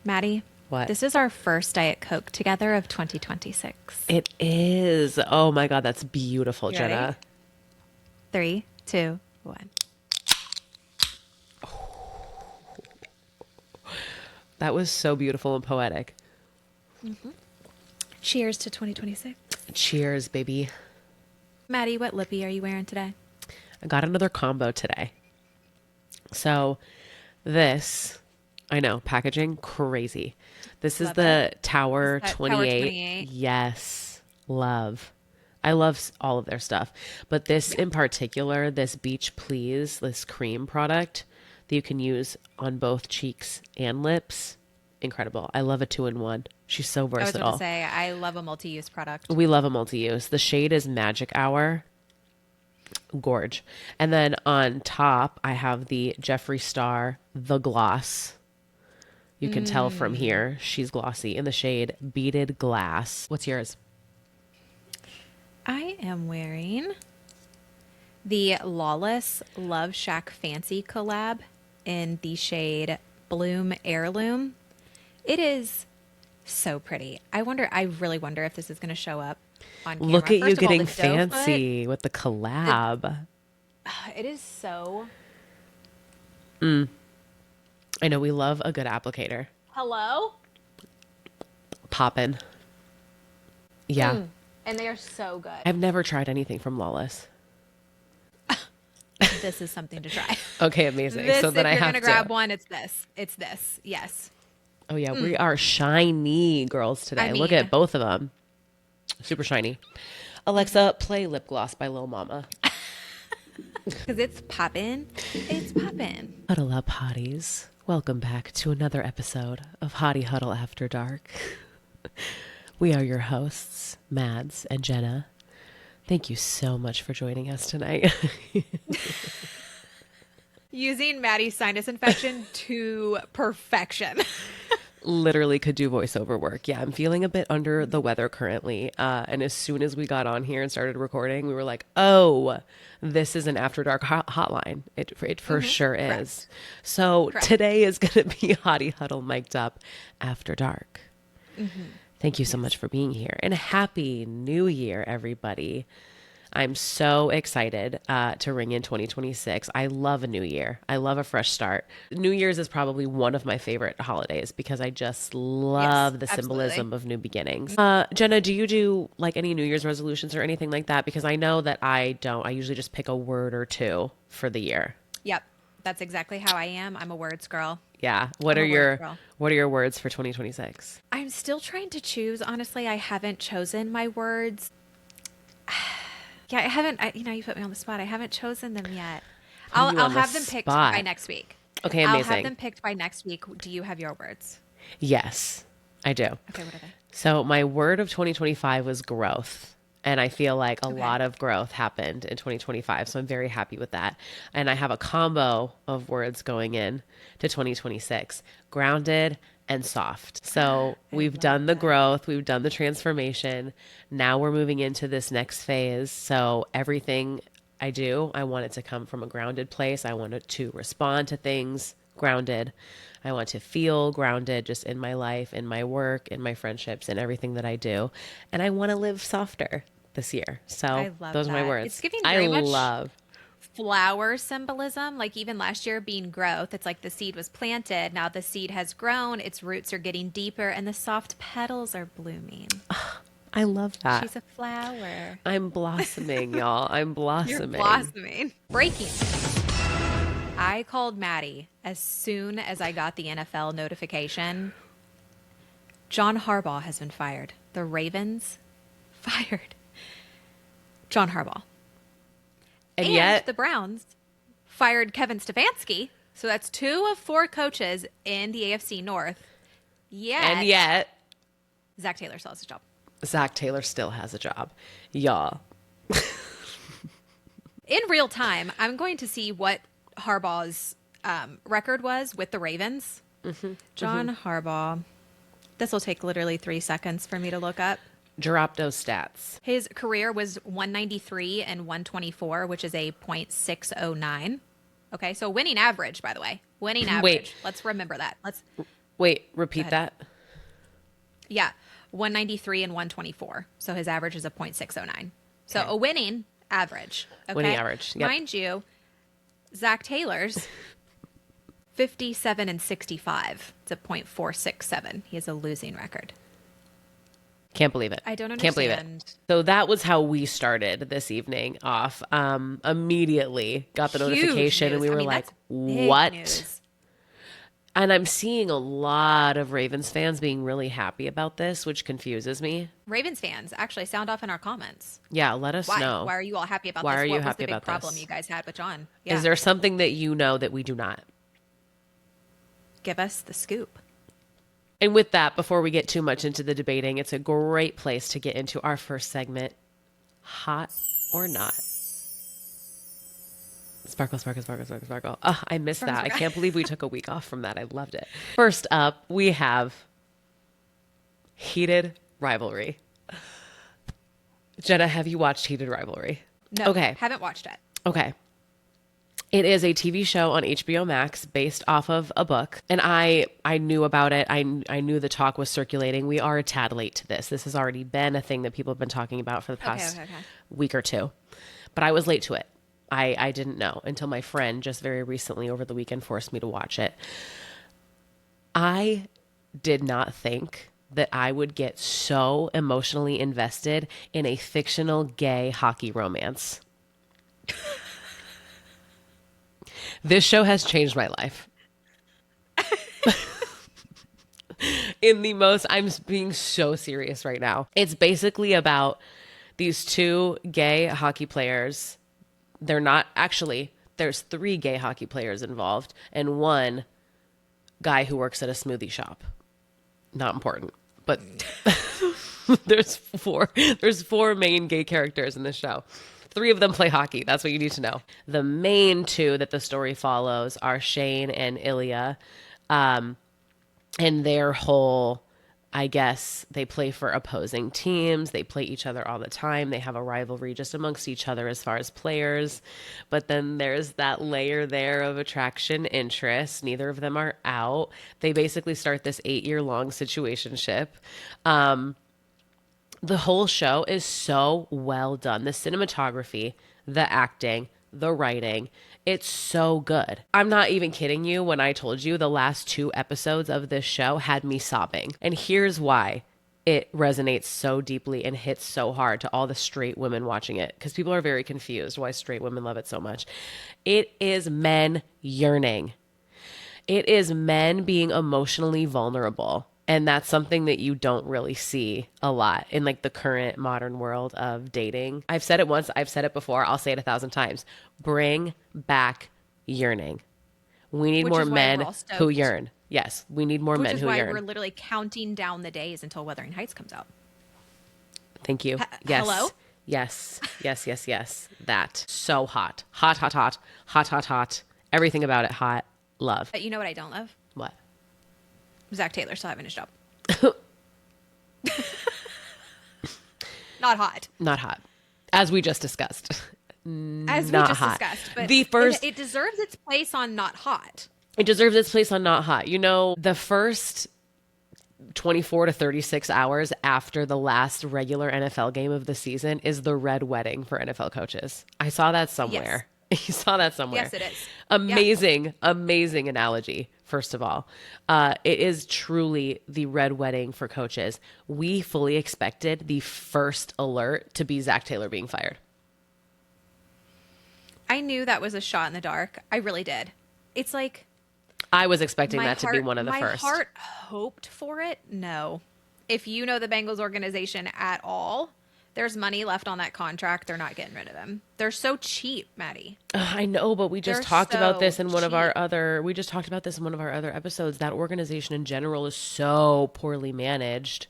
Maddie, What? this is our first Diet Coke together of 2026. It is. Oh my God, that's beautiful, You ready? Jenna. 3, 2, 1. That was so beautiful and poetic. Cheers to 2026. Cheers, baby. Maddie, what lippy are you wearing today? I got another combo today. So this, I know, packaging crazy. This is Love the it. Is Tower that Tower 28. 28? Yes, love. I love all of their stuff. But this Yeah. in particular, this Beach Please, this cream product that you can use on both cheeks and lips, incredible. I love a 2-in-1. She's so I was about to versatile. say, I love a multi-use product. We love a multi-use. The shade is Magic Hour. Gorge. And then on top, I have the Jeffree Star, the gloss. You can tell from here, she's glossy in the shade Beaded Glass. What's yours? I am wearing the Lawless Love Shack Fancy collab in the shade Bloom Heirloom. It is so pretty. I really wonder if this is going to show up on camera. Look at you First of all, getting the doe foot, fancy with the collab. it is so... I know we love a good applicator. Hello? Poppin'. Yeah. And they are so good. I've never tried anything from Lawless. This is something to try. Okay, amazing. This, So then if I you're have going to to. grab one, it's this. It's this. Yes. Oh yeah, we are shiny girls today. Look mean- at both of them. Super shiny. Alexa, play Lip Gloss by Lil Mama. Because it's poppin'. It's poppin'. Huddle up, hotties. Welcome back to another episode of Hottie Huddle After Dark. We are your hosts, Mads and Jenna. Thank you so much for joining us tonight. Using Maddie's sinus infection to perfection. Literally could do voiceover work. Yeah, I'm feeling a bit under the weather currently. And as soon as we got on here and started recording, we were like, oh, this is an After Dark hotline. It for sure is. Correct. So Correct. today is going to be Hottie Huddle mic'd up After Dark. Thank you so much for being here. And Happy New Year, everybody. I'm so excited to ring in 2026. I love a new year. I love a fresh start. New Year's is probably one of my favorite holidays because I just love the symbolism of new beginnings. Jenna, do you do like any New Year's resolutions or anything like that? Because I know that I don't. I usually just pick a word or two for the year. Yep. That's exactly how I am. I'm a words girl. Yeah. What I'm are a your words girl. What are your words for 2026? I'm still trying to choose. Honestly, I haven't chosen my words. Yeah, I haven't. You put me on the spot. I haven't chosen them yet. I'll you on the have them picked spot. by next week. Okay, I'll amazing. have them picked by next week. Do you have your words? Yes, I do. Okay, what are they? So my word of 2025 was growth. And I feel like a lot of growth happened in 2025. So I'm very happy with that. And I have a combo of words going in to 2026, grounded and soft. So we've done the growth, we've done the transformation. Now we're moving into this next phase. So everything I do, I want it to come from a grounded place. I want it to respond to things grounded. I want to feel grounded just in my life, in my work, in my friendships, and everything that I do. And I want to live softer this year. So I love those are my that. words. It's giving I very much love. flower symbolism. Like even last year being growth, it's like the seed was planted. Now the seed has grown, its roots are getting deeper, and the soft petals are blooming. I love that. She's a flower. I'm blossoming, y'all. I'm blossoming. You're blossoming. Breaking. I called Maddie as soon as I got the NFL notification. John Harbaugh has been fired. The Ravens fired John Harbaugh. And And yet, the Browns fired Kevin Stefanski. So that's 2 of 4 coaches in the AFC North. yet, Zach Taylor still has a job. Zach Taylor still has a job. Y'all. In real time, I'm going to see what Harbaugh's record was with the Ravens. John Harbaugh. This will take literally 3 seconds for me to look up. Drop those stats. His career was 193 and 124, which is a .609. Okay, so winning average, by the way. Winning average. Let's remember that. Wait, repeat ahead. that. Yeah, 193 and 124. So his average is a .609. So Okay. a winning average. Winning Okay. average. Yep. Mind you, Zach Taylor's 57 and 65. It's a .467. He has a losing record. Can't believe it. I don't Can't believe it. understand. So that was how we started this evening off. Immediately got the Huge notification and news. we I were mean, like, that's big what? news. And I'm seeing a lot of Ravens fans being really happy about this, which confuses me. Ravens fans, actually, sound off in our comments. Yeah, let us Why? know. Why are you all happy about Why this? are you What was happy the big about problem this? you guys had with John? Is there something that you know that we do not? Give us the scoop. And with that, before we get too much into the debating, it's a great place to get into our first segment, Hot or Not. Sparkle, sparkle, sparkle, sparkle, sparkle. Oh, I missed that. I can't believe we took a week off from that. I loved it. First up, we have Heated Rivalry. Jenna, have you watched Heated Rivalry? No, Okay. haven't watched it. Okay. It is a TV show on HBO Max based off of a book. And I knew about it. I knew the talk was circulating. We are a tad late to this. This has already been a thing that people have been talking about for the past week or two. But I was late to it. I didn't know until my friend just very recently over the weekend forced me to watch it. I did not think that I would get so emotionally invested in a fictional gay hockey romance. This show has changed my life. In the most, I'm being so serious right now. It's basically about these two gay hockey players. They're not actually, there's 3 gay hockey players involved and 1 guy who works at a smoothie shop. Not important, but there's 4 main gay characters in this show. 3 of them play hockey. That's what you need to know. The main 2 that the story follows are Shane and Ilya. And their whole, I guess, they play for opposing teams. They play each other all the time. They have a rivalry just amongst each other as far as players. But then there's that layer there of attraction, interest. Neither of them are out. They basically start this 8-year-long situationship. The whole show is so well done. The cinematography, the acting, the writing, it's so good. I'm not even kidding you when I told you the last 2 episodes of this show had me sobbing. And here's why it resonates so deeply and hits so hard to all the straight women watching it, because people are very confused why straight women love it so much. It is men yearning. It is men being emotionally vulnerable. And that's something that you don't really see a lot in like the current modern world of dating. I've said it once, I've said it before, I'll say it 1,000 times. Bring back yearning. We need more men who yearn. Yes, we need more men who yearn. Which is why we're literally counting down the days until Wuthering Heights comes out. Thank you. Yes. Hello? Yes. Yes, yes, yes. That. So hot. Hot, hot, hot. Hot, hot, hot. Everything about it hot. Love. But you know what I don't love? What? Zach Taylor still having his job. Not hot. Not hot. As we just discussed. As Not we just hot. discussed. But The first, it deserves its place on Not Hot. it deserves its place on Not Hot. You know, the first 24 to 36 hours after the last regular NFL game of the season is the red wedding for NFL coaches. I saw that somewhere. You saw that somewhere. Yes, it is. Amazing, amazing analogy, first of all. It is truly the red wedding for coaches. We fully expected the first alert to be Zach Taylor being fired. I knew that was a shot in the dark. I really did. It's like... I was expecting that to be one of the first. My heart hoped for it. No. If you know the Bengals organization at all, there's money left on that contract. They're not getting rid of him. They're so cheap, Maddie. I know, but we just talked about this in one of our other episodes. That organization in general is so poorly managed.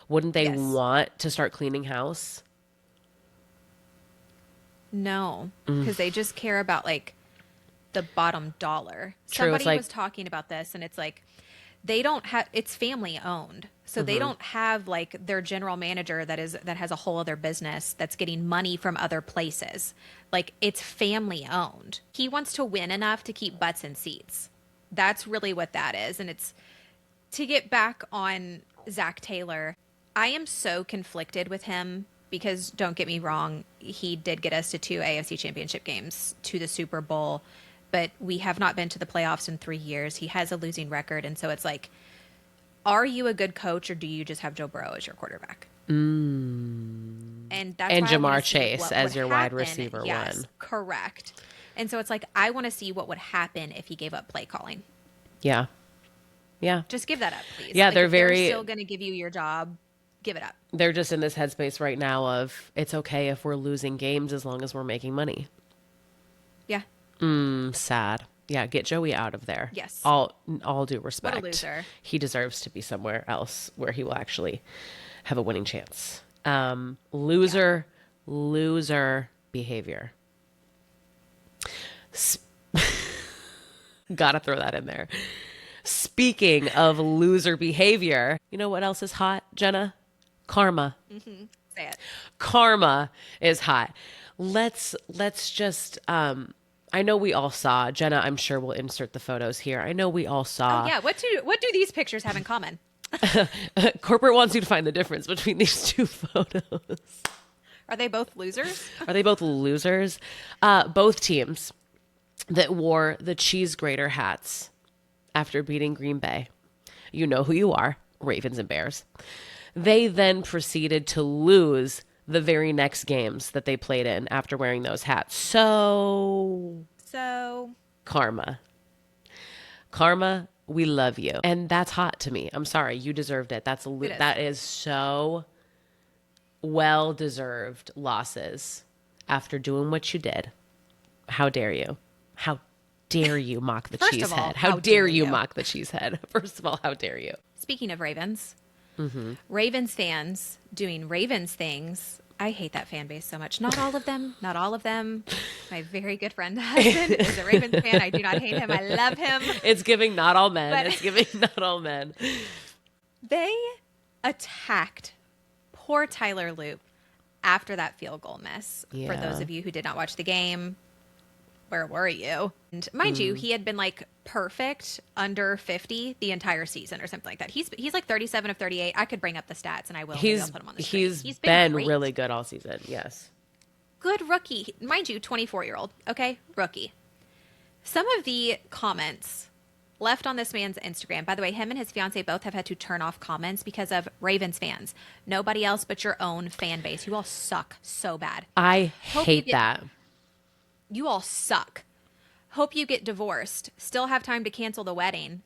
Wouldn't they want to start cleaning house? No, because they just care about like the bottom dollar. True, Somebody was talking about this, and it's like they don't have, it's family owned. So they don't have like their general manager that has a whole other business that's getting money from other places. Like it's family owned. He wants to win enough to keep butts in seats. That's really what that is. And To get back on Zach Taylor, I am so conflicted with him because don't get me wrong, he did get us to 2 AFC championship games, to the Super Bowl, but we have not been to the playoffs in 3 years. He has a losing record. And so it's like, are you a good coach or do you just have Joe Burrow as your quarterback? And that's And why I wanna Jamar see Chase what as would your wide happen. receiver Yes, one. correct. And so it's like, I want to see what would happen if he gave up play calling. Yeah. Yeah. Just give that up, please. Yeah, Like, they're if very- still going to give you your job, give it up. They're just in this headspace right now of it's okay if we're losing games as long as we're making money. Yeah. Sad. Yeah, get Joey out of there. Yes. All due respect. loser. He deserves to be somewhere else where he will actually have a winning chance. Loser behavior. Gotta throw that in there. Speaking of loser behavior, you know what else is hot, Jenna? Karma. Say it. Karma is hot. Let's just I know we all saw, Jenna, I'm sure we'll insert the photos here. I know we all saw. Oh, yeah. What do these pictures have in common? Corporate wants you to find the difference between these two photos. Are they both losers? Are they both losers? Both teams that wore the cheese grater hats after beating Green Bay. You know who you are, Ravens and Bears. They then proceeded to lose the very next games that they played in after wearing those hats. So karma, we love you. And that's hot to me. I'm sorry. You deserved it. That is so well-deserved losses after doing what you did. How dare you? How dare you mock the First cheese of all, head? How dare you mock the cheese head? First of all, how dare you? Speaking of Ravens, Ravens fans doing Ravens things. I hate that fan base so much. Not all of them. Not all of them. My very good friend husband is a Ravens fan. I do not hate him. I love him. It's giving not all men. But- It's giving not all men. They attacked poor Tyler Loop after that field goal miss. For Yeah. those of you who did not watch the game, where were you? And mind you, he had been like perfect under 50 the entire season or something like that. He's like 37 of 38. I could bring up the stats and I will. Maybe I'll put him on the screen. He's been great. really good all season. Yes. Good rookie. Mind you, 24-year-old. Okay, rookie. Some of the comments left on this man's Instagram. By the way, him and his fiance both have had to turn off comments because of Ravens fans. Nobody else but your own fan base. You all suck so bad. I Hope you hate get- that. You all suck. Hope you get divorced. Still have time to cancel the wedding.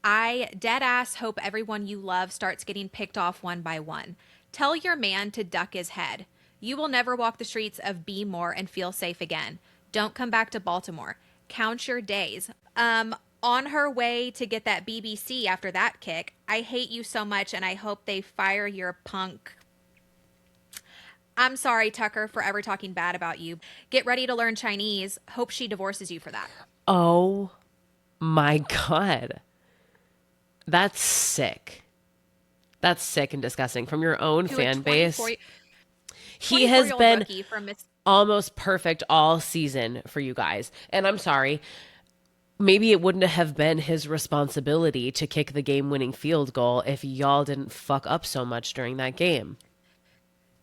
I dead ass hope everyone you love starts getting picked off one by one. Tell your man to duck his head. You will never walk the streets of Be More and feel safe again. Don't come back to Baltimore. Count your days. On her way to get that BBC after that kick. I hate you so much and I hope they fire your punk. I'm sorry, Tucker, for ever talking bad about you. Get ready to learn Chinese. Hope she divorces you for that. Oh my God. That's sick. That's sick and disgusting. From your own To a fan base. 24 He has 24-year-old been rookie from Miss- almost perfect all season for you guys. And I'm sorry. Maybe it wouldn't have been his responsibility to kick the game-winning field goal if y'all didn't fuck up so much during that game.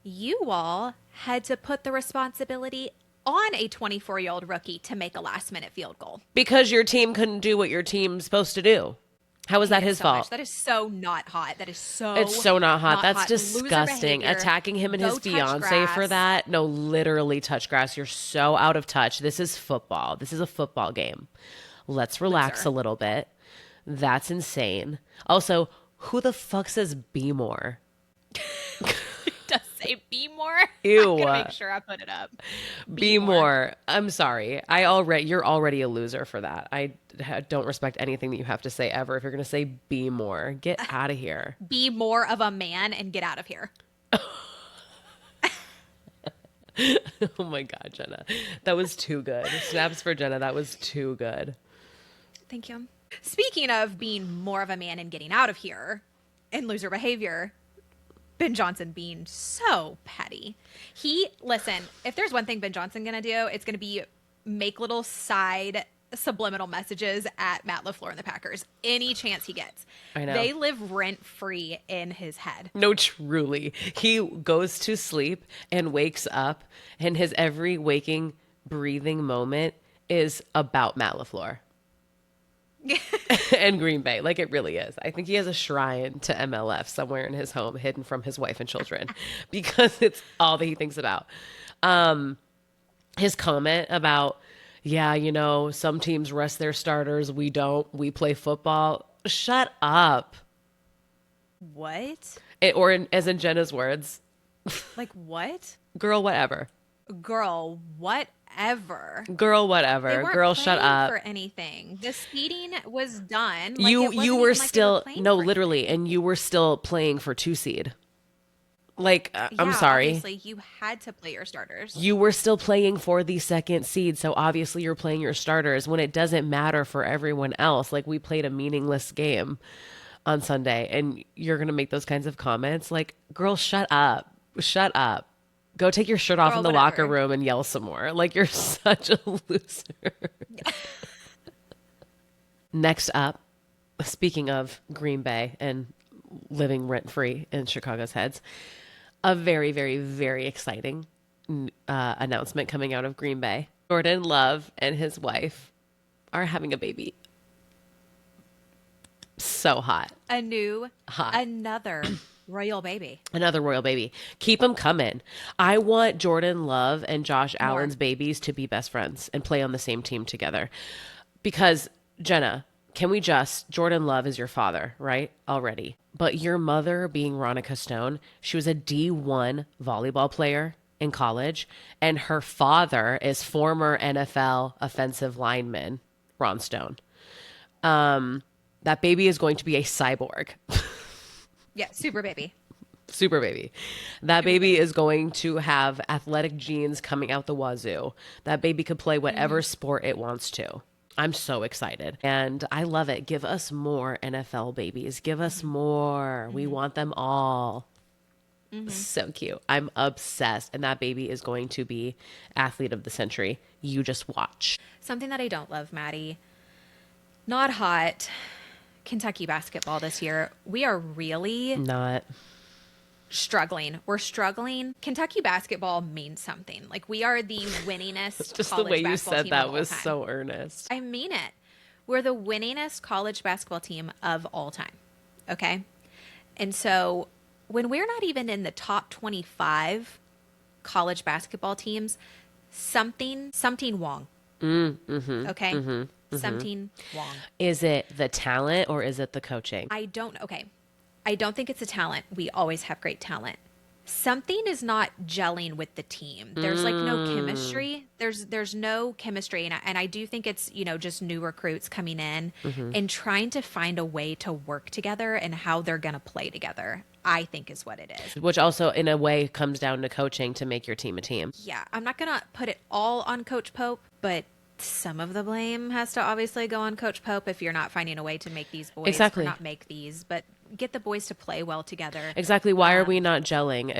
You all had to put the responsibility on a 24-year-old rookie to make a last-minute field goal. Because your team couldn't do what your team's supposed to do. How is that his So fault? much. That is so not hot. That is so It's so not hot. That's hot. Loser disgusting. behavior. Attacking him and Go his touch fiance for grass. that. No, literally touch grass. You're so out of touch. This is football. This is a football game. Let's relax Loser. a little bit. That's insane. Also, who the fuck says be more? Does say Be More. Ew. I'm gonna make sure I put it up. Be more. I'm sorry. You're already a loser for that. I don't respect anything that you have to say ever. If you're going to say be more, get out of here. Be more of a man and get out of here. Oh my God, Jenna. That was too good. Snaps for Jenna. That was too good. Thank you. Speaking of being more of a man and getting out of here and loser behavior, Ben Johnson being so petty. Listen, if there's one thing Ben Johnson going to do, it's going to be make little side subliminal messages at Matt LaFleur and the Packers any chance he gets. I know. They live rent free in his head. No, truly. He goes to sleep and wakes up, and his every waking, breathing moment is about Matt LaFleur and Green Bay. Like, it really is. I think he has a shrine to MLF somewhere in his home, hidden from his wife and children, because it's all that he thinks about. His comment about, yeah, you know, some teams rest their starters. We don't. We play football. Shut up. What? As in Jenna's words, Like what? girl, whatever. Girl, whatever. Girl, They whatever. weren't Girl, shut playing up. for anything. The seeding was done. Like, You it wasn't you even were like they still playing no, for literally, and you were still playing for 2 seed. Like, I'm Yeah, sorry. obviously, you had to play your starters. You were still playing for the 2nd seed, so obviously you're playing your starters when it doesn't matter for everyone else. Like, we played a meaningless game on Sunday, and you're going to make those kinds of comments. Like, girl, shut up. Shut up. Go take your shirt off Girl, in the locker whatever. room and yell some more. Like, you're such a loser. Next up, speaking of Green Bay and living rent-free in Chicago's heads, a very, very, very exciting announcement coming out of Green Bay. Jordan Love and his wife are having a baby. So hot. Another royal baby. Another royal baby. Keep them coming. I want Jordan Love and Josh Allen's babies to be best friends and play on the same team together. Because, Jenna, Jordan Love is your father, right? Already. But your mother being Ronica Stone, she was a D1 volleyball player in college, and her father is former NFL offensive lineman Ron Stone. That baby is going to be a cyborg. Yeah, super baby. Super baby. That baby is going to have athletic genes coming out the wazoo. That baby could play whatever sport it wants to. I'm so excited. And I love it. Give us more NFL babies. Give us more. We want them all. So cute. I'm obsessed. And that baby is going to be athlete of the century. You just watch. Something that I don't love, Maddie. Not hot. Kentucky basketball this year. We are really Not. struggling. We're struggling. Kentucky basketball means something. Like, we are the winningest Just the college way you basketball said team that of all was time. so earnest. I mean it. We're the winningest college basketball team of all time. Okay? And so when we're not even in the top 25 college basketball teams, something wrong. Okay? Something wrong. Is it the talent or is it the coaching? I don't think it's a talent. We always have great talent. Something is not gelling with the team. There's like no chemistry. There's no chemistry. And I do think it's, just new recruits coming in and trying to find a way to work together and how they're going to play together, I think is what it is. Which also, in a way, comes down to coaching to make your team a team. Yeah. I'm not going to put it all on Coach Pope, but some of the blame has to obviously go on Coach Pope if you're not finding a way to make these boys, Exactly. or not make these, but get the boys to play well together. Exactly. Why are we not gelling?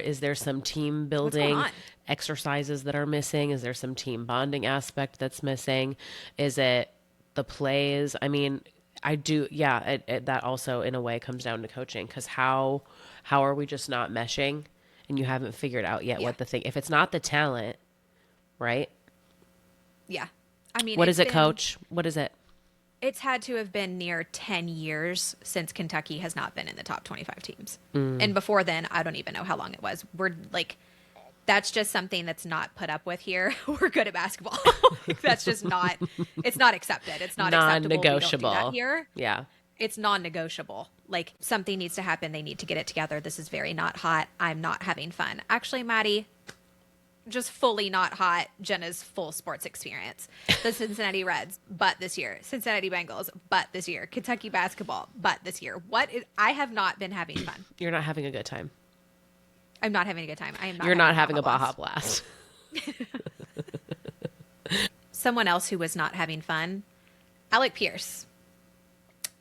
Is there some team building on? exercises that are missing? Is there some team bonding aspect that's missing? Is it the plays? I mean, I do. Yeah, that also in a way comes down to coaching, because how are we just not meshing, and you haven't figured out yet what the thing? If it's not the talent, right? Yeah. I mean, What is it, coach? What is it? It's had to have been near 10 years since Kentucky has not been in the top 25 teams. And before then, I don't even know how long it was. We're like, that's just something that's not put up with here. We're good at basketball. Like, that's just not, it's not accepted. It's not acceptable. Non-negotiable. We don't do that here. Yeah. It's non-negotiable. Like, something needs to happen. They need to get it together. This is very not hot. I'm not having fun. Actually, Maddie, just fully not hot. Jenna's full sports experience. The Cincinnati Reds, but this year. Cincinnati Bengals, but this year. Kentucky basketball, but this year. I have not been having fun. You're not having a good time. I'm not having a good time. I am not. You're not having a Baja Blast. Someone else who was not having fun, Alec Pierce,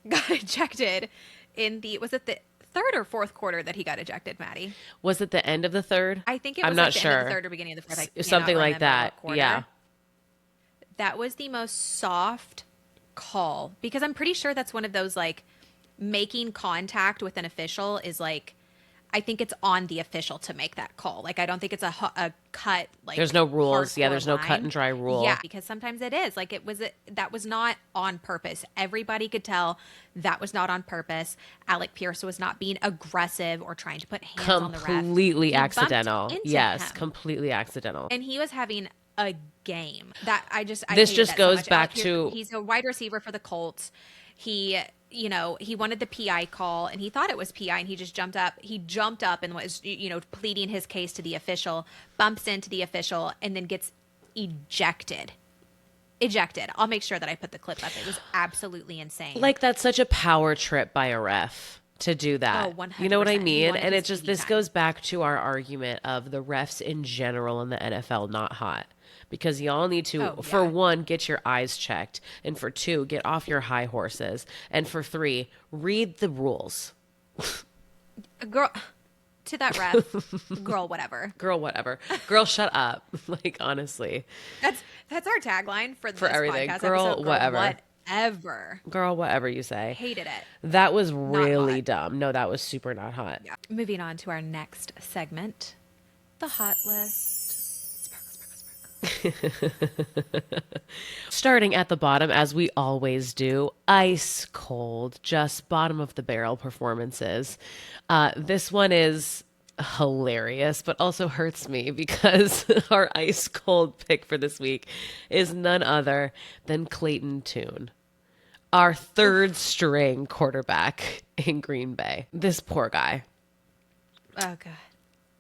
got ejected in was it the third or fourth quarter that he got ejected, Maddie? Was it the end of the third? I think it was I'm not the sure. end of the third or beginning of the fourth. I cannot Something like remember what that. quarter. Yeah. that was the most soft call, because I'm pretty sure that's one of those, like, making contact with an official is like, I think it's on the official to make that call. Like, I don't think it's a cut, like, There's no rules. Yeah, hardcore there's no cut line. and dry rule. Yeah, because sometimes it is. Like, that was not on purpose. Everybody could tell that was not on purpose. Alec Pierce was not being aggressive or trying to put hands on the ref. Completely He bumped accidental. into Yes, him. completely accidental. And he was having a game. I This hated just that so goes much. back Alec Pierce, to- he's a wide receiver for the Colts. He wanted the PI call, and he thought it was PI, and he just jumped up. He jumped up and was, pleading his case to the official, bumps into the official, and then gets ejected. I'll make sure that I put the clip up. It was absolutely insane. Like, that's such a power trip by a ref to do that. Oh, 100%. You know what I He mean? wanted And his it just, TV this time. goes back to our argument of the refs in general in the NFL not hot. Because y'all need to, Oh, for yeah. one, get your eyes checked. And for two, get off your high horses. And for three, read the rules. Girl, to that ref, girl, whatever. Girl, whatever. Girl, shut up. Like, honestly. That's our tagline for this everything. podcast Girl, episode. whatever. Whatever. Girl, whatever you say. Hated it. That was really hot. dumb. No, that was super not hot. Yeah. Moving on to our next segment, the hot list. Sparkle, sparkle, sparkle. Starting at the bottom, as we always do, ice cold, just bottom of the barrel performances. This one is hilarious, but also hurts me because our ice cold pick for this week is none other than Clayton Tune, our third string quarterback in Green Bay. This poor guy. Oh, God.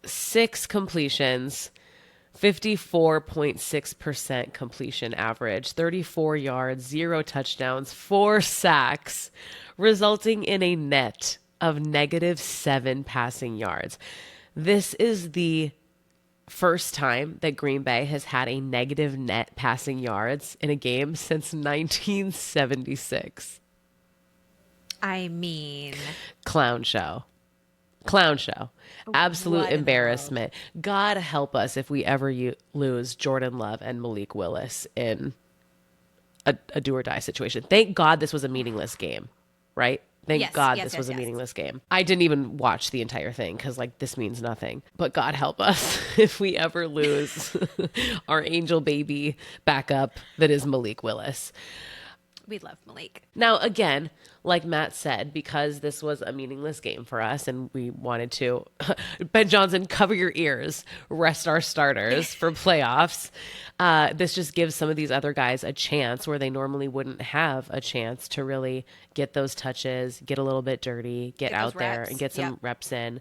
6 completions, 54.6% completion average, 34 yards, 0 touchdowns, 4 sacks, resulting in a net of -7 passing yards. This is the first time that Green Bay has had a negative net passing yards in a game since 1976. I mean, Clown show. Absolute What in the embarrassment. God help us if we ever lose Jordan Love and Malik Willis in a do or die situation. Thank God this was a meaningless game, right? Thank Yes, God yes, this yes, was a yes. meaningless game. I didn't even watch the entire thing because, like, this means nothing. But God help us if we ever lose our angel baby backup that is Malik Willis. we love Malik. Now, again, like Matt said, because this was a meaningless game for us and we wanted to, Ben Johnson, cover your ears, rest our starters for playoffs. This just gives some of these other guys a chance where they normally wouldn't have a chance to really get those touches, get a little bit dirty, get Get those out there reps. and get some Yep. reps in.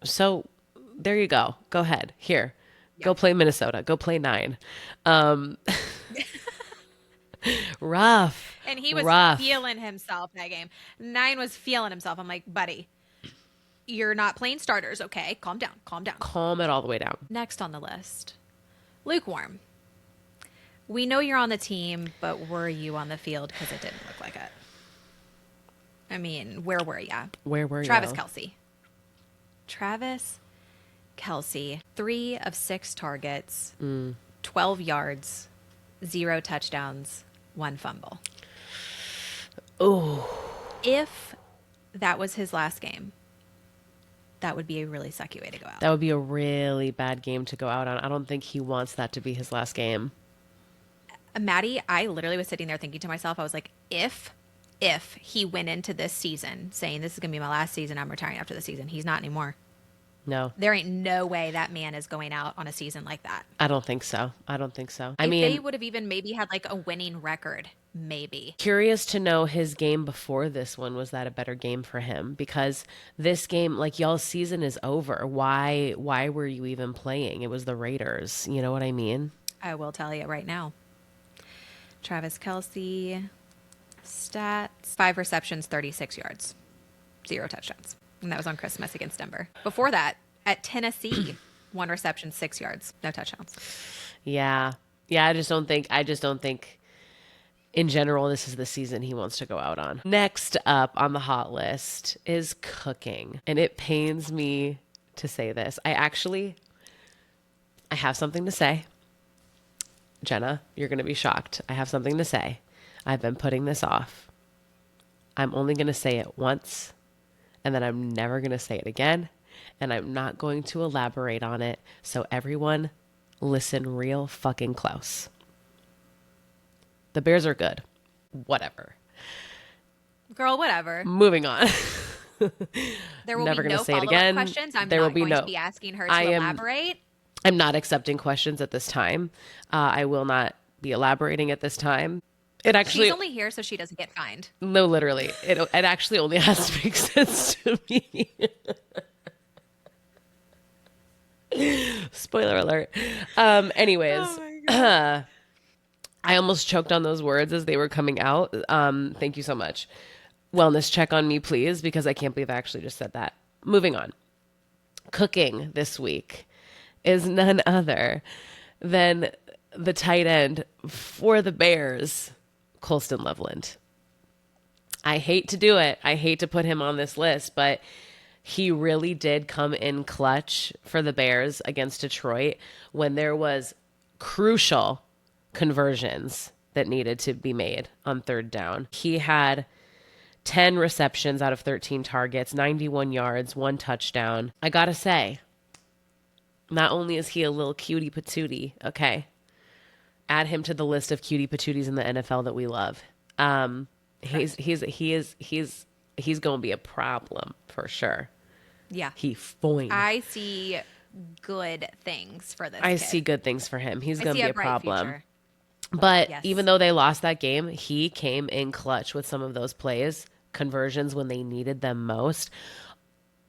So there you go. Go ahead. Here. Go play Minnesota. Go play 9. Rough. And he was Rough. feeling himself that game. 9 was feeling himself. I'm like, buddy, you're not playing starters, okay? Calm down. Calm it all the way down. Next on the list, lukewarm. We know you're on the team, but were you on the field? Because it didn't look like it. I mean, where were ya? Where were Travis you? Kelce. Travis Kelce, 3 of 6 targets, 12 yards, 0 touchdowns, 1 fumble. Oh, If that was his last game, that would be a really sucky way to go out. that would be a really bad game to go out on. I don't think he wants that to be his last game. Maddie, I literally was sitting there thinking to myself, I was like, if he went into this season saying this is going to be my last season, I'm retiring after the season, he's not anymore. No, There ain't no way that man is going out on a season like that. I don't think so. I If mean, they would have even maybe had like a winning record, maybe. curious to know his game before this one. Was that a better game for him? Because this game, like, y'all's season is over. Why were you even playing? It was the Raiders. You know what I mean? I will tell you right now. Travis Kelce, stats, 5 receptions, 36 yards, 0 touchdowns. And that was on Christmas against Denver. Before that, at Tennessee, 1 reception, 6 yards, no touchdowns. Yeah. I just don't think in general this is the season he wants to go out on. Next up on the hot list is cooking. And it pains me to say this. I have something to say. Jenna, you're going to be shocked. I have something to say. I've been putting this off. I'm only going to say it once, and then I'm never going to say it again, and I'm not going to elaborate on it. So everyone, listen real fucking close. The Bears are good. Whatever. Girl, whatever. Moving on. There will Never be gonna no say it follow-up again. questions. I'm There not will be going no- to be asking her to elaborate. I'm not accepting questions at this time. I will not be elaborating at this time. It actually, She's only here so she doesn't get fined. no, literally, it actually only has to make sense to me. Spoiler alert. Anyways, I almost choked on those words as they were coming out. Thank you so much. Wellness check on me, please, because I can't believe I actually just said that. Moving on. Cooking this week is none other than the tight end for the Bears, Colston Loveland. I hate to do it. I hate to put him on this list, but he really did come in clutch for the Bears against Detroit when there was crucial conversions that needed to be made on third down. He had 10 receptions out of 13 targets, 91 yards, 1 touchdown. I gotta say, not only is he a little cutie patootie, okay, add him to the list of cutie patooties in the NFL that we love. He's gonna be a problem for sure. Yeah. He foined. I see good things for this I kid. see good things for him. He's I gonna see be a bright problem. future. But Yes. even though they lost that game, he came in clutch with some of those plays, conversions when they needed them most.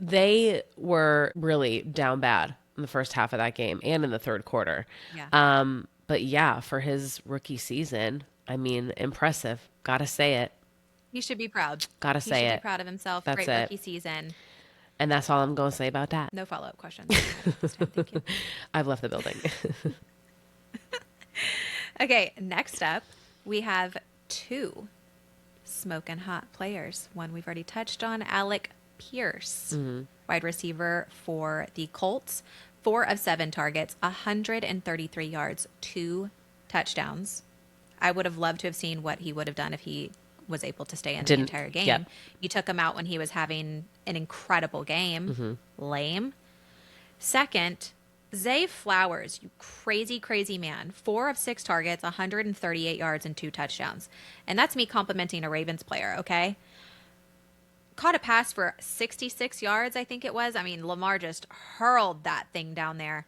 They were really down bad in the first half of that game and in the third quarter. Yeah. But yeah, for his rookie season, I mean, impressive. Gotta say it. He should be proud. Gotta He say should it. be proud of himself. That's Great it. rookie season. And that's all I'm going to say about that. No follow-up questions. This time. Thank you. I've left the building. Okay, next up, we have 2 smoking hot players. One we've already touched on, Alec Pierce, wide receiver for the Colts. 4 of 7 targets, 133 yards, 2 touchdowns. I would have loved to have seen what he would have done if he was able to stay in the entire game. Yep. You took him out when he was having an incredible game. Lame. Second, Zay Flowers, you crazy, crazy man. 4 of 6 targets, 138 yards, and 2 touchdowns. And that's me complimenting a Ravens player, okay? Caught a pass for 66 yards, I think it was. I mean, Lamar just hurled that thing down there.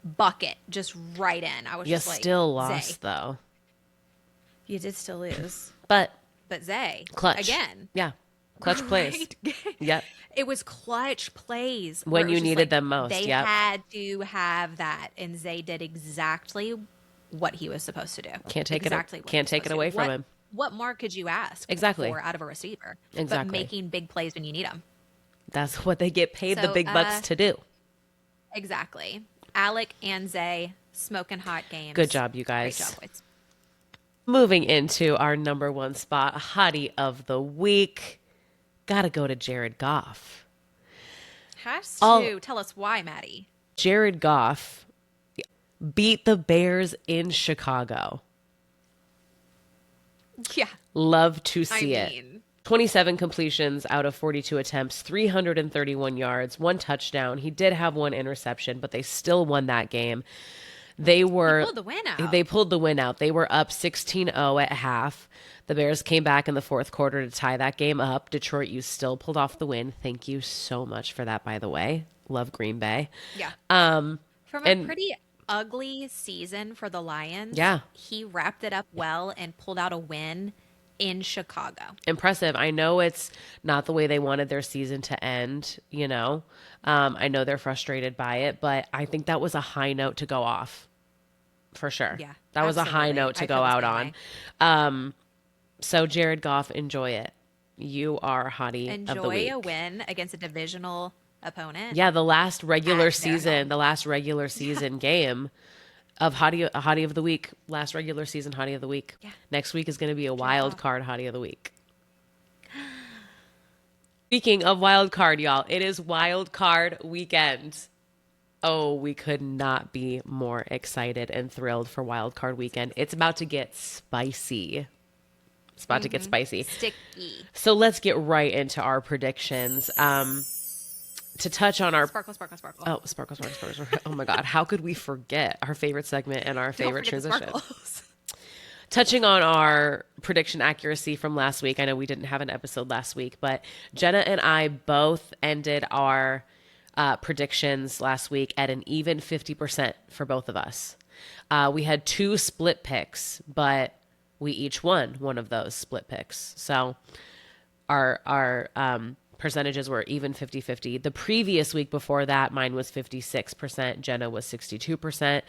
Bucket, just right in. I was You just like, still lost, Zay. though. You did still lose. But Zay, clutch. again. Yeah. Clutch plays. Great game. Yep. It was clutch plays. When where it was you just needed them most, They yep. had to have that, and Zay did exactly what he was supposed to do. Can't take exactly it. what Can't he was take it supposed away to do. from What- him. What more could you ask Exactly. for out of a receiver? Exactly. But making big plays when you need them. That's what they get paid the So, big bucks to do. Exactly. Alec and Zay, smoking hot games. Good job, you Great guys. job, boys. Moving into our number 1 spot, Hottie of the week. Gotta go to Jared Goff. Has All- to tell us why, Maddie. Jared Goff beat the Bears in Chicago. Yeah. Love to see I it. mean, 27 completions out of 42 attempts, 331 yards, 1 touchdown. He did have 1 interception, but they still won that game. They pulled the win out. They pulled the win out. They were up 16-0 at half. The Bears came back in the fourth quarter to tie that game up. Detroit, you still pulled off the win. Thank you so much for that, by the way. Love Green Bay. Yeah. From a and- pretty ugly season for the Lions, Yeah. he wrapped it up well and pulled out a win in Chicago. Impressive. I know it's not the way they wanted their season to end, you know. I know they're frustrated by it, but I think that was a high note to go off. For sure. Yeah, That was a high absolutely. note to I go feel the out same on. way. So Jared Goff, enjoy it. You are Hottie of the Enjoy week. a win against a divisional opponent. Yeah, the last regular At their season, home. the last regular season game of Hottie of the week. Last regular season Hottie of the week. Yeah. Next week is going to be a wild card Hottie of the week. Speaking of wild card, y'all, it is wild card weekend. Oh, we could not be more excited and thrilled for Wild Card Weekend. It's about to get spicy. It's about to get spicy. Sticky. So let's get right into our predictions. To touch on our Sparkle, sparkle, sparkle. Oh, sparkle, sparkle, sparkle, sparkle. Oh my God. How could we forget our favorite segment and our favorite Don't forget the transition? sparkles. Touching on our prediction accuracy from last week. I know we didn't have an episode last week, but Jenna and I both ended our predictions last week at an even 50% for both of us. We had 2 split picks, but we each won one of those split picks. So our percentages were even 50-50. The previous week before that, mine was 56%. Jenna was 62%.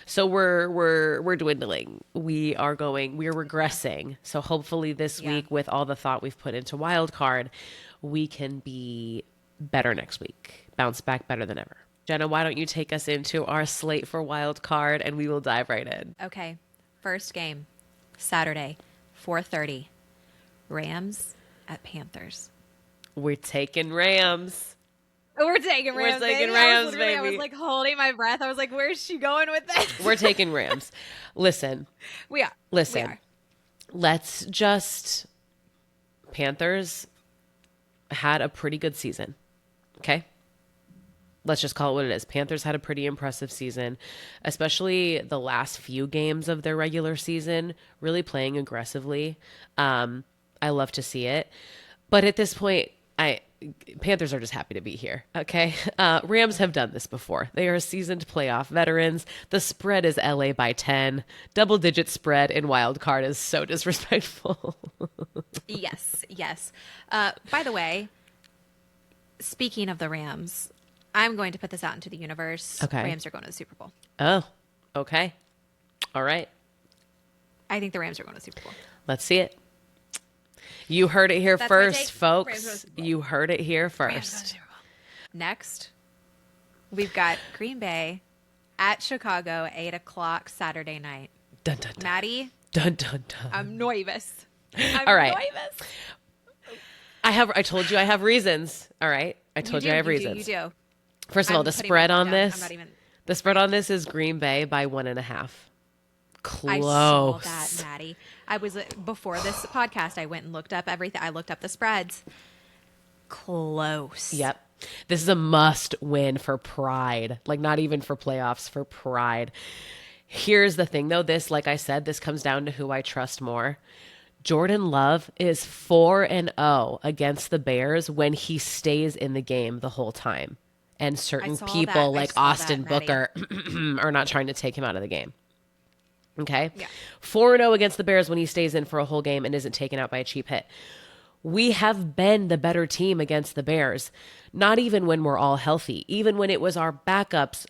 So we're dwindling. We're regressing. So hopefully this week, with all the thought we've put into Wild Card, we can be better next week. Bounce back better than ever. Jenna, why don't you take us into our slate for Wild Card and we will dive right in. Okay. First game, Saturday, 4:30. Rams at Panthers. We're taking Rams. We're taking Rams. We're taking baby. Rams, I was baby. like holding my breath. I was like, where's she going with this? We're taking Rams. Listen. We are. Listen. We are. Let's just... Panthers had a pretty good season. Okay? Let's just call it what it is. Panthers had a pretty impressive season, especially the last few games of their regular season, really playing aggressively. I love to see it. But at this point, Panthers are just happy to be here, okay? Rams have done this before. They are seasoned playoff veterans. The spread is LA by 10. Double-digit spread in Wild Card is so disrespectful. Yes. By the way, speaking of the Rams, I'm going to put this out into the universe. Okay. Rams are going to the Super Bowl. Oh, okay. All right. I think the Rams are going to the Super Bowl. Let's see it. You heard it here That's my first, take. Rams folks. go to the Super Bowl. You heard it here Rams go to the first. Super Bowl. Next, we've got Green Bay at Chicago, 8 o'clock Saturday night. Dun, dun, dun. Maddie, Dun, dun, dun. I'm nervous. All right. Nervous. I told you I have reasons. All right. I told you I have reasons. You do. First of all, I'm the putting spread my on foot down. this, I'm not even. the spread on this is Green Bay by 1.5. Close. I saw that, Maddie. I was before this podcast. I went and looked up everything. I looked up the spreads. Close. Yep. This is a must win for pride. Like, not even for playoffs, for pride. Here's the thing, though. This, like I said, this comes down to who I trust more. Jordan Love is 4-0 against the Bears when he stays in the game the whole time. And certain people like Austin Booker are not trying to take him out of the game. Okay? Yeah. 4-0 against the Bears when he stays in for a whole game and isn't taken out by a cheap hit. We have been the better team against the Bears. Not even when we're all healthy. Even when it was our backups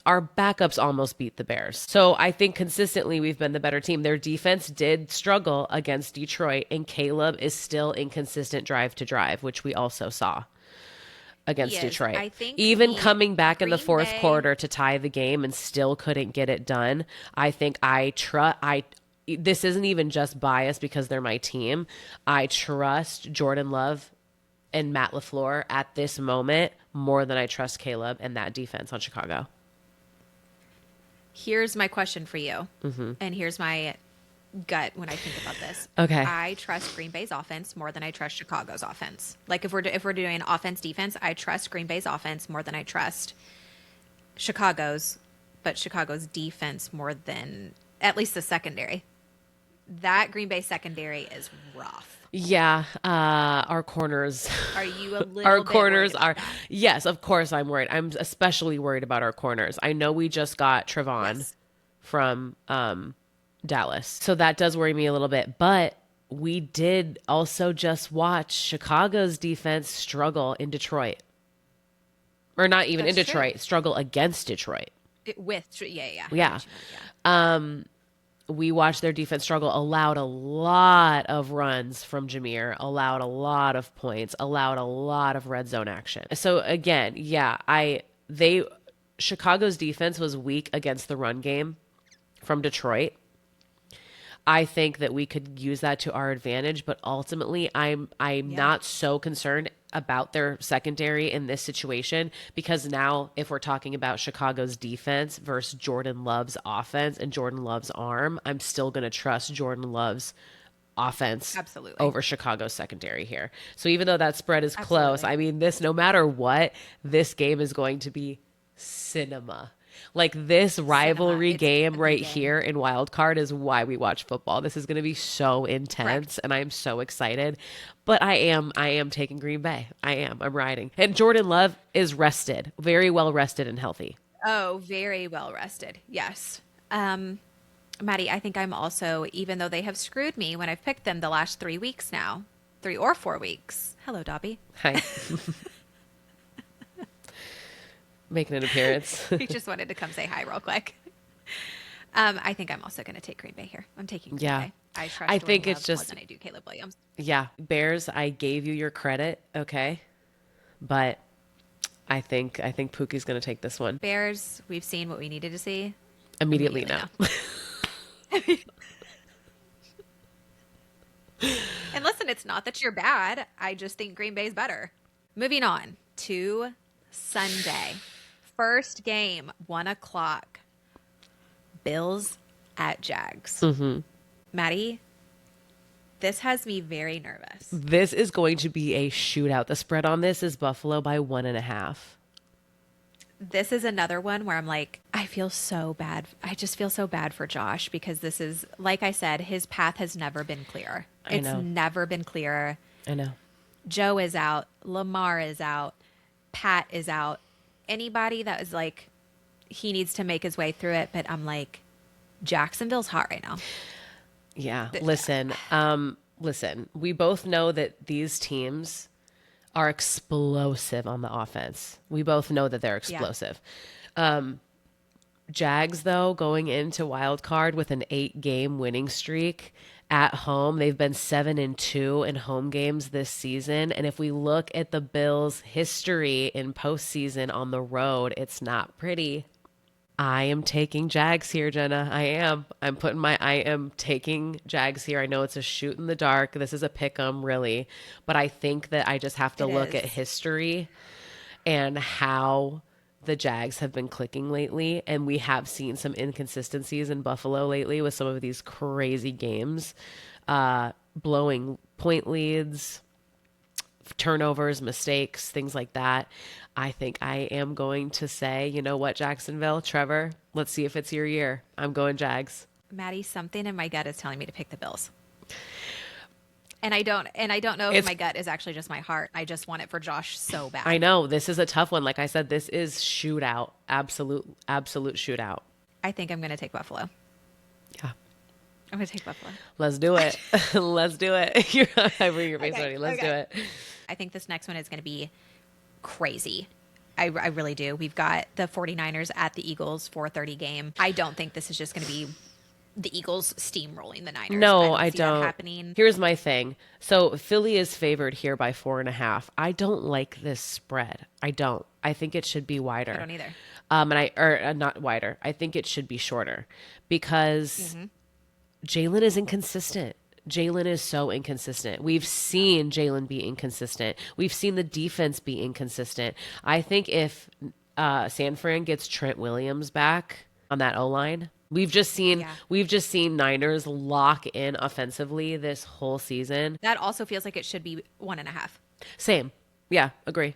almost beat the Bears. So I think consistently we've been the better team. Their defense did struggle against Detroit, and Caleb is still inconsistent drive to drive, which we also saw against Detroit. I think even coming back in the Green fourth Bay- quarter to tie the game and still couldn't get it done. I think this isn't even just bias because they're my team. I trust Jordan Love and Matt LaFleur at this moment more than I trust Caleb and that defense on Chicago. Here's my question for you, and here's my gut when I think about this. Okay. I trust Green Bay's offense more than I trust Chicago's offense. Like if we're doing offense defense, I trust Green Bay's offense more than I trust Chicago's, but Chicago's defense more than at least the secondary. That Green Bay secondary is rough. Yeah, our corners. Are you a little Our bit corners worried about are. that? Yes, of course I'm worried. I'm especially worried about our corners. I know we just got Trevon Yes. from Dallas, so that does worry me a little bit. But we did also just watch Chicago's defense struggle in Detroit, or not even That's in true. Detroit, struggle against Detroit. Yeah. I know what you Yeah. meant, yeah. We watched their defense struggle, allowed a lot of runs from Jameer, allowed a lot of points, allowed a lot of red zone action. So again, yeah, Chicago's defense was weak against the run game from Detroit. I think that we could use that to our advantage, but ultimately I'm not so concerned. about their secondary in this situation, because now if we're talking about Chicago's defense versus Jordan Love's offense and Jordan Love's arm, I'm still going to trust Jordan Love's offense Absolutely. over Chicago's secondary here. So even though that spread is close, Absolutely. I mean, this, no matter what, this game is going to be cinema. Like this rivalry It's game the right game. here in Wild Card is why we watch football. This is going to be so intense, Correct. and I'm so excited. But I am taking Green Bay. I'm riding. And Jordan Love is rested, very well rested and healthy. Oh, very well rested. Yes. Maddie, I think I'm also, even though they have screwed me when I've picked them the last 3 weeks now, 3 or 4 weeks. Hello, Dobby. Hi. Making an appearance. He just wanted to come say hi real quick. I think I'm also going to take Green Bay here. I'm taking Green Yeah. Bay. I trust I Jordan think Love it's just- more than I do Caleb Williams. Yeah. Bears, I gave you your credit, okay? But I think Pookie's going to take this one. Bears, we've seen what we needed to see. Immediately no. And listen, it's not that you're bad. I just think Green Bay's better. Moving on to Sunday. First game, 1 o'clock. Bills at Jags. Mm-hmm. Maddie, this has me very nervous. This is going to be a shootout. The spread on this is Buffalo by 1.5. This is another one where I'm like, I feel so bad. I just feel so bad for Josh because this is, like I said, his path has never been clear. I know. It's never been clear. I know. Joe is out. Lamar is out. Pat is out. Anybody that was like, he needs to make his way through it. But I'm like, Jacksonville's hot right now. Yeah. Listen, we both know that these teams are explosive on the offense. We both know that they're explosive. Jags, though, going into Wild Card with an 8-game winning streak at home. They've been 7-2 in home games this season. And if we look at the Bills' history in postseason on the road, it's not pretty. I am taking Jags here, Jenna. I am taking Jags here. I know it's a shoot in the dark. This is a pick 'em, really. But I think that I just have to look at history and how the Jags have been clicking lately. And we have seen some inconsistencies in Buffalo lately with some of these crazy games, blowing point leads, turnovers, mistakes, things like that. I think I am going to say, you know what, Jacksonville, Trevor, let's see if it's your year. I'm going Jags. Maddie, something in my gut is telling me to pick the Bills. And I don't know if my gut is actually just my heart. I just want it for Josh so bad. I know this is a tough one. Like I said, this is shootout, absolute shootout. I think I'm going to take Buffalo. Yeah. I'm going to take Buffalo. Let's do it. Let's do it. You're covering your face already. Let's do it. I think this next one is going to be crazy. I really do. We've got the 49ers at the Eagles 4:30 game. I don't think this is just going to be the Eagles steamrolling the Niners. No, I don't. see that happening. Here's my thing. So Philly is favored here by 4.5. I don't like this spread. I don't. I think it should be wider. I don't either. Not wider. I think it should be shorter because Jalen is inconsistent. Jalen is so inconsistent. We've seen Jalen be inconsistent. We've seen the defense be inconsistent. I think if San Fran gets Trent Williams back on that O-line, we've just seen Niners lock in offensively this whole season. That also feels like it should be 1.5. Same. Yeah, agree.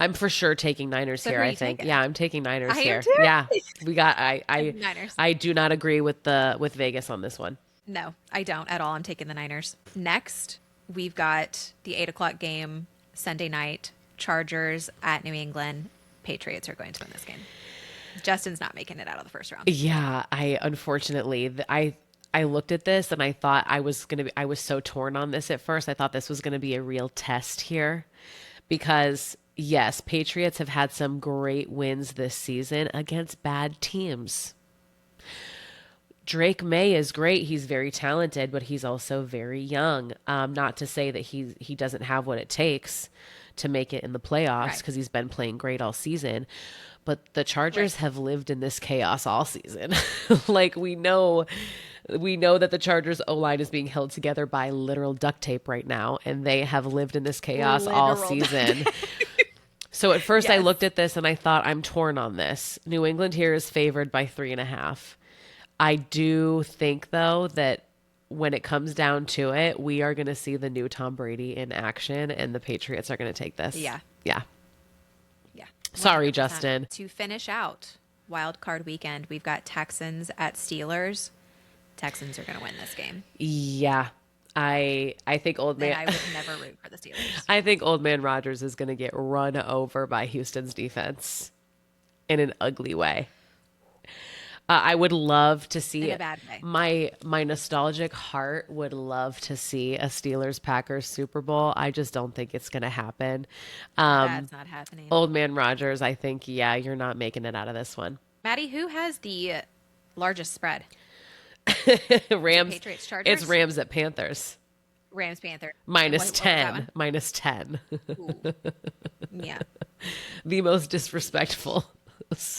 I'm for sure taking Niners So here, who are I you think. taking? Yeah, I'm taking Niners I am here. too. Yeah. We got Niners. I do not agree with Vegas on this one. No, I don't at all. I'm taking the Niners. Next, we've got the 8 o'clock game Sunday night. Chargers at New England. Patriots are going to win this game. Justin's not making it out of the first round. Yeah, I looked at this and I thought I was so torn on this at first. I thought this was going to be a real test here because yes, Patriots have had some great wins this season against bad teams. Drake May is great. He's very talented, but he's also very young. Not to say that he doesn't have what it takes to make it in the playoffs because he's been playing great all season. but the Chargers have lived in this chaos all season. Like we know that the Chargers O-line is being held together by literal duct tape right now, and they have lived in this chaos all season. So at first I looked at this and I thought, I'm torn on this. New England here is favored by 3.5. I do think, though, that when it comes down to it, we are going to see the new Tom Brady in action, and the Patriots are going to take this. Yeah. Yeah. Yeah. Sorry, 100%. Justin. To finish out wild card weekend, we've got Texans at Steelers. Texans are going to win this game. Yeah. I think old man. And I would never root for the Steelers. I think old man Rodgers is going to get run over by Houston's defense in an ugly way. I would love to see in a bad way. My nostalgic heart would love to see a Steelers Packers Super Bowl. I just don't think it's going to happen. That's not happening. Old man Rodgers, I think, yeah, you're not making it out of this one. Maddie, who has the largest spread? Rams. Patriots, Chargers? It's Rams at Panthers. Rams, Panthers. Minus What was that 10. one? Minus 10. Ooh. Yeah. The most disrespectful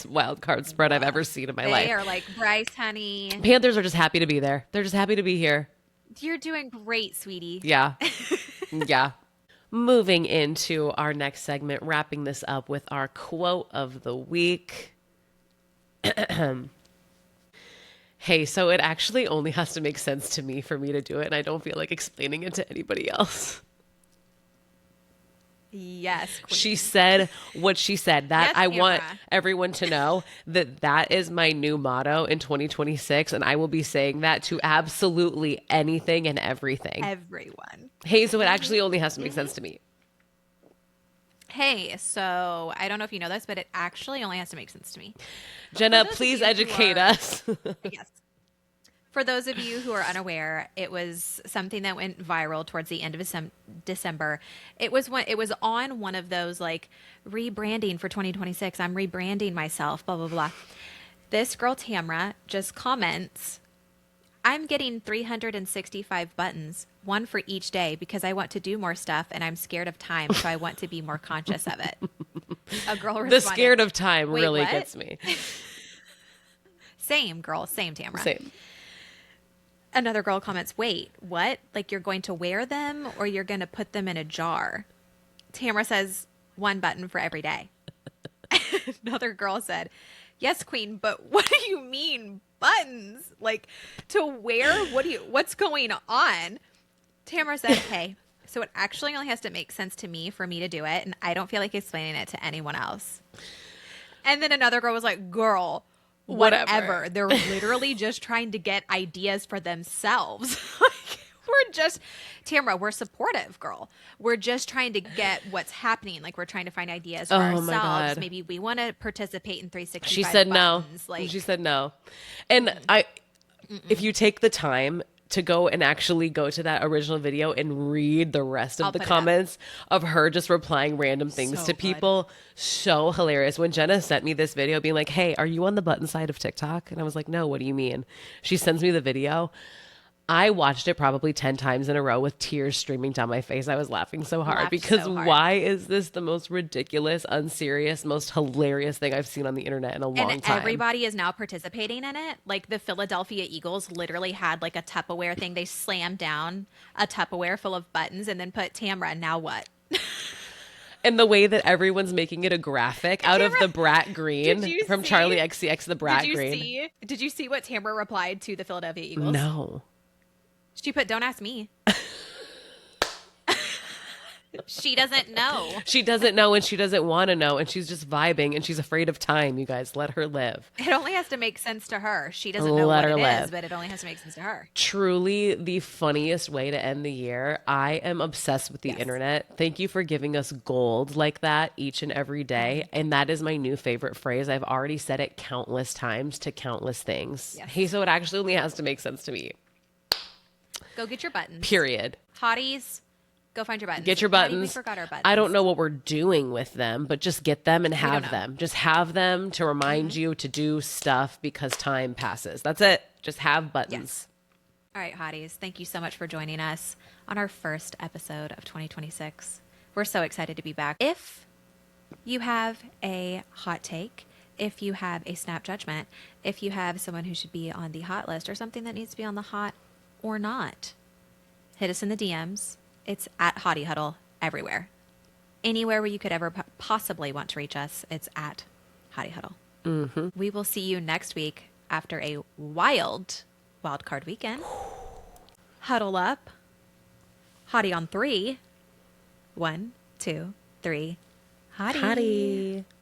wild card spread I've ever seen in my life. They are like, Bryce, honey, Panthers are just happy to be there. They're just happy to be here. you're doing great, sweetie. Yeah. Yeah. Moving into our next segment, wrapping this up with our quote of the week. Hey, so it actually only has to make sense to me for me to do it, and I don't feel like explaining it to anybody else. Yes, queen. She said what she said. That Yes, I want Tamara. everyone to know that is my new motto in 2026, and I will be saying that to absolutely anything and everything. Everyone. Hey, so it actually only has to make sense to me. Hey, so I don't know if you know this, but it actually only has to make sense to me. Jenna, those of please you who educate are- us. Yes. For those of you who are unaware, it was something that went viral towards the end of December. It was on one of those like rebranding for 2026. I'm rebranding myself, blah, blah, blah. This girl, Tamra, just comments, I'm getting 365 buttons, one for each day, because I want to do more stuff and I'm scared of time, so I want to be more conscious of it. A girl responded, The scared of time "Wait, really what?" gets me. Same girl, same Tamra. Same. Another girl comments, wait, what? Like you're going to wear them or you're going to put them in a jar? Tamara says, one button for every day. Another girl said, yes, queen, but what do you mean buttons? Like to wear? What's going on? Tamara said, hey, so it actually only has to make sense to me for me to do it. And I don't feel like explaining it to anyone else. And then another girl was like, girl, whatever. They're literally just trying to get ideas for themselves. Like, Tamara, we're supportive, girl. We're just trying to get what's happening. Like, we're trying to find ideas for Oh, ourselves. my God. Maybe we want to participate in 365 She said buttons. no. Like, She said no. And if you take the time to go and actually go to that original video and read the rest of I'll the put it up. comments of her just replying random things So to good. people, so hilarious. When Jenna sent me this video being like, hey, are you on the button side of TikTok? And I was like, no, what do you mean? She sends me the video. I watched it probably 10 times in a row with tears streaming down my face. I was laughing so hard Laughed because so hard. why is this the most ridiculous, unserious, most hilarious thing I've seen on the internet in a long and time? everybody is now participating in it. Like the Philadelphia Eagles literally had like a Tupperware thing. They slammed down a Tupperware full of buttons and then put Tamra, now what? And the way that everyone's making it a graphic out of the brat green Did you from see- Charlie XCX, the brat green. Did you see what Tamra replied to the Philadelphia Eagles? No. She put, don't ask me. She doesn't know. She doesn't know and she doesn't want to know. And she's just vibing and she's afraid of time. You guys, let her live. It only has to make sense to her. She doesn't know Let what her it live. is, but it only has to make sense to her. Truly the funniest way to end the year. I am obsessed with the internet. Thank you for giving us gold like that each and every day. And that is my new favorite phrase. I've already said it countless times to countless things. Yes. Hey, so it actually only has to make sense to me. Go get your buttons. Period. Hotties, go find your buttons. Get your Hottie, we buttons. forgot our buttons. I don't know what we're doing with them, but just get them and don't have know. them. Just have them to remind you to do stuff because time passes. That's it. Just have buttons. Yes. All right, hotties, thank you so much for joining us on our first episode of 2026. We're so excited to be back. If you have a hot take if you have a snap judgment, if you have someone who should be on the hot list or something that needs to be on the hot or not, hit us in the DMs. It's at Hottie Huddle everywhere. Anywhere where you could ever possibly want to reach us, it's at Hottie Huddle. We will see you next week after a wild card weekend. Huddle up. Hottie on 3. 1, 2, 3. Hottie. Hottie.